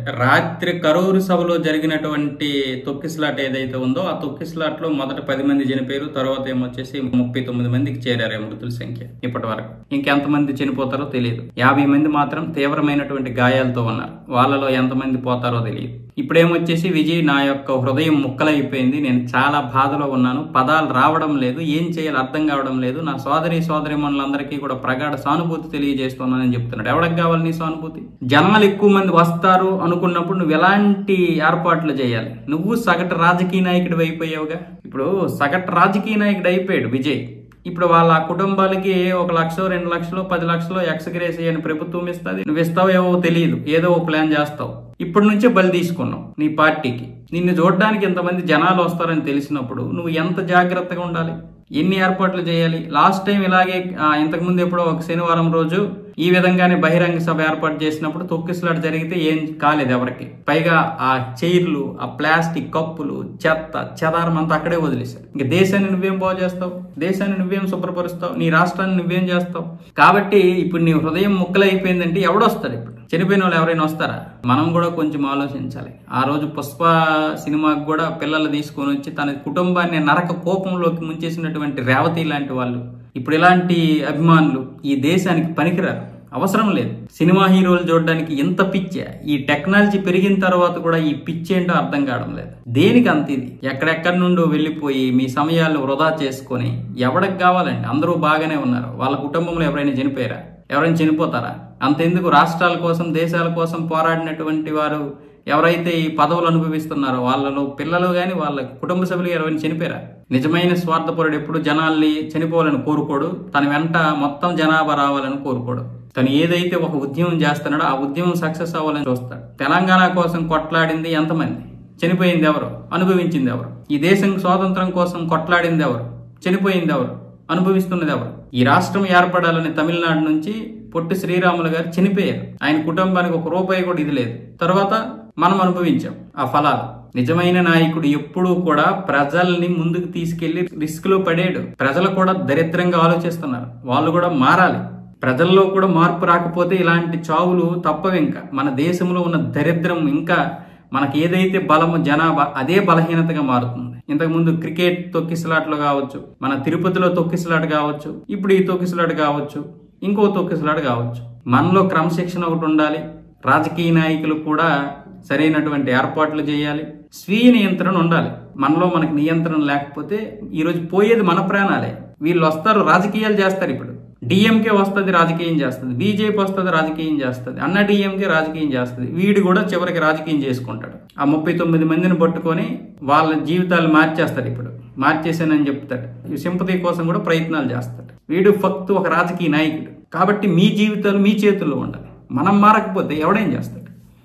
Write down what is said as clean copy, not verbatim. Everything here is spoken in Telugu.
రాత్రి కరూరు సభలో జరిగినటువంటి తొక్కిసలాట ఏదైతే ఉందో ఆ తొక్కిసలాటలో మొదట 10 మంది చనిపోయారు. తర్వాత ఏమొచ్చేసి 39 మందికి చేరారు మృతుల సంఖ్య ఇప్పటి వరకు. ఇంకెంతమంది చనిపోతారో తెలియదు. 50 మంది మాత్రం తీవ్రమైనటువంటి గాయాలతో ఉన్నారు. వాళ్ళలో ఎంతమంది పోతారో తెలియదు. ఇప్పుడేమొచ్చేసి విజయ్, నా యొక్క హృదయం ముక్కలైపోయింది, నేను చాలా బాధలో ఉన్నాను, పదాలు రావడం లేదు, ఏం చేయాలి అర్థం కావడం లేదు, నా సోదరిమణులందరికీ కూడా ప్రగాఢ సానుభూతి తెలియజేస్తున్నానని చెప్తున్నాడు. ఎవరికి కావాలి నీ సానుభూతి? జనాలు ఎక్కువ మంది వస్తారు అనుకున్నప్పుడు నువ్వు ఎలాంటి ఏర్పాట్లు చేయాలి? నువ్వు సగటు రాజకీయ నాయకుడు అయిపోయావుగా. ఇప్పుడు సగటు రాజకీయ నాయకుడు అయిపోయాడు విజయ్. ఇప్పుడు వాళ్ళ కుటుంబాలకి 1 లక్ష, 2 లక్షలు, 10 లక్షలు ఎక్స్గ్రేస్ అని ప్రభుత్వం ఇస్తుంది. నువ్వు ఇస్తావు ఏవో తెలియదు, ఏదో ప్లాన్ చేస్తావు. ఇప్పటి నుంచే బలి తీసుకున్నావు నీ పార్టీకి. నిన్ను చూడడానికి ఎంతమంది జనాలు వస్తారని తెలిసినప్పుడు నువ్వు ఎంత జాగ్రత్తగా ఉండాలి, ఎన్ని ఏర్పాట్లు చేయాలి? లాస్ట్ టైం ఇలాగే ఇంతకుముందు ఎప్పుడో ఒక శనివారం రోజు ఈ విధంగానే బహిరంగ సభ ఏర్పాటు చేసినప్పుడు తొక్కిసలాట జరిగితే ఏం కాలేదు ఎవరికి. పైగా ఆ చైర్లు, ఆ ప్లాస్టిక్ కప్పులు, చెత్త చెదారం అంతా అక్కడే వదిలేశారు. ఇంక దేశాన్ని నువ్వేం బాగు చేస్తావు? దేశాన్ని నువ్వేం శుభ్రపరుస్తావు? నీ రాష్ట్రాన్ని నువ్వేం చేస్తావు? కాబట్టి ఇప్పుడు నీ హృదయం ముక్కలైపోయిందంటే ఎవడొస్తాడు? ఇప్పుడు చనిపోయిన వాళ్ళు ఎవరైనా వస్తారా? మనం కూడా కొంచెం ఆలోచించాలి. ఆ రోజు పుష్ప సినిమాకి కూడా పిల్లలు తీసుకొని వచ్చి తన కుటుంబాన్ని నరక కోపంలోకి ముంచేసినటువంటి రేవతి లాంటి వాళ్ళు ఇప్పుడు ఇలాంటి అభిమానులు ఈ దేశానికి పనికిరారు, అవసరం లేదు. సినిమా హీరోలు చూడడానికి ఎంత పిచ్చే. ఈ టెక్నాలజీ పెరిగిన తర్వాత కూడా ఈ పిచ్చేంటో అర్థం కావడం లేదు. దేనికి అంత ఇది? ఎక్కడెక్కడి నుండో వెళ్ళిపోయి మీ సమయాలు వృధా చేసుకొని ఎవరికి కావాలండి? అందరూ బాగానే ఉన్నారు. వాళ్ళ కుటుంబంలో ఎవరైనా చనిపోయారా? ఎవరైనా చనిపోతారా? అంతెందుకు, రాష్ట్రాల కోసం, దేశాల కోసం పోరాడినటువంటి వారు ఎవరైతే ఈ పదవులు అనుభవిస్తున్నారో వాళ్ళలో పిల్లలు గాని, వాళ్ళ కుటుంబ సభ్యులు ఎవరైనా చనిపోయారా? నిజమైన స్వార్థపరుడు ఎప్పుడు జనాల్ని చనిపోవాలని కోరుకోడు, తన వెంట మొత్తం జనాభా రావాలని కోరుకోడు. తను ఏదైతే ఒక ఉద్యమం చేస్తున్నాడో ఆ ఉద్యమం సక్సెస్ అవ్వాలని చూస్తాడు. తెలంగాణ కోసం కొట్లాడింది ఎంతమంది? చనిపోయింది ఎవరు? అనుభవించింది ఎవరు? ఈ దేశం స్వాతంత్రం కోసం కొట్లాడింది ఎవరు? చనిపోయింది ఎవరు? అనుభవిస్తున్నది ఎవరు? ఈ రాష్ట్రం ఏర్పడాలని తమిళనాడు నుంచి పొట్టి శ్రీరాములు గారు చనిపోయారు. ఆయన కుటుంబానికి 1 రూపాయి కూడా ఇది లేదు. తర్వాత మనం అనుభవించాం ఆ ఫలాలు. నిజమైన నాయకుడు ఎప్పుడూ కూడా ప్రజల్ని ముందుకు తీసుకెళ్లి రిస్క్ లో పడేడు. ప్రజలు కూడా దరిద్రంగా ఆలోచిస్తున్నారు, వాళ్ళు కూడా మారాలి. ప్రజల్లో కూడా మార్పు రాకపోతే ఇలాంటి చావులు తప్పవు. ఇంకా మన దేశంలో ఉన్న దరిద్రం, ఇంకా మనకి ఏదైతే బలము జనాభా అదే బలహీనతగా మారుతుంది. ఇంతకుముందు క్రికెట్ తొక్కిసలాటలు కావచ్చు, మన తిరుపతిలో తొక్కిసలాట కావచ్చు, ఇప్పుడు ఈ తొక్కిసలాట కావచ్చు, ఇంకో తొక్కిసలాట కావచ్చు. మనలో క్రమశిక్షణ ఒకటి ఉండాలి. రాజకీయ నాయకులు కూడా సరైనటువంటి ఏర్పాట్లు చేయాలి. స్వీయ నియంత్రణ ఉండాలి. మనలో మనకు నియంత్రణ లేకపోతే ఈరోజు పోయేది మన ప్రాణాలే. వీళ్ళు వస్తారు, రాజకీయాలు చేస్తారు. ఇప్పుడు డిఎంకే వస్తుంది, రాజకీయం చేస్తుంది. బీజేపీ వస్తుంది, రాజకీయం చేస్తుంది. అన్న డిఎంకే రాజకీయం చేస్తుంది. వీడు కూడా చివరికి రాజకీయం చేసుకుంటాడు. ఆ 39 మందిని పట్టుకొని వాళ్ళ జీవితాలు మార్చేస్తాడు. ఇప్పుడు మార్చేసానని చెప్తాడు. ఈ సింపతి కోసం కూడా ప్రయత్నాలు చేస్తాడు. వీడు ఫక్తు ఒక రాజకీయ నాయకుడు. కాబట్టి మీ జీవితాలు మీ చేతుల్లో ఉండాలి. మనం మారకపోతే ఎవడేం చేస్తాడు?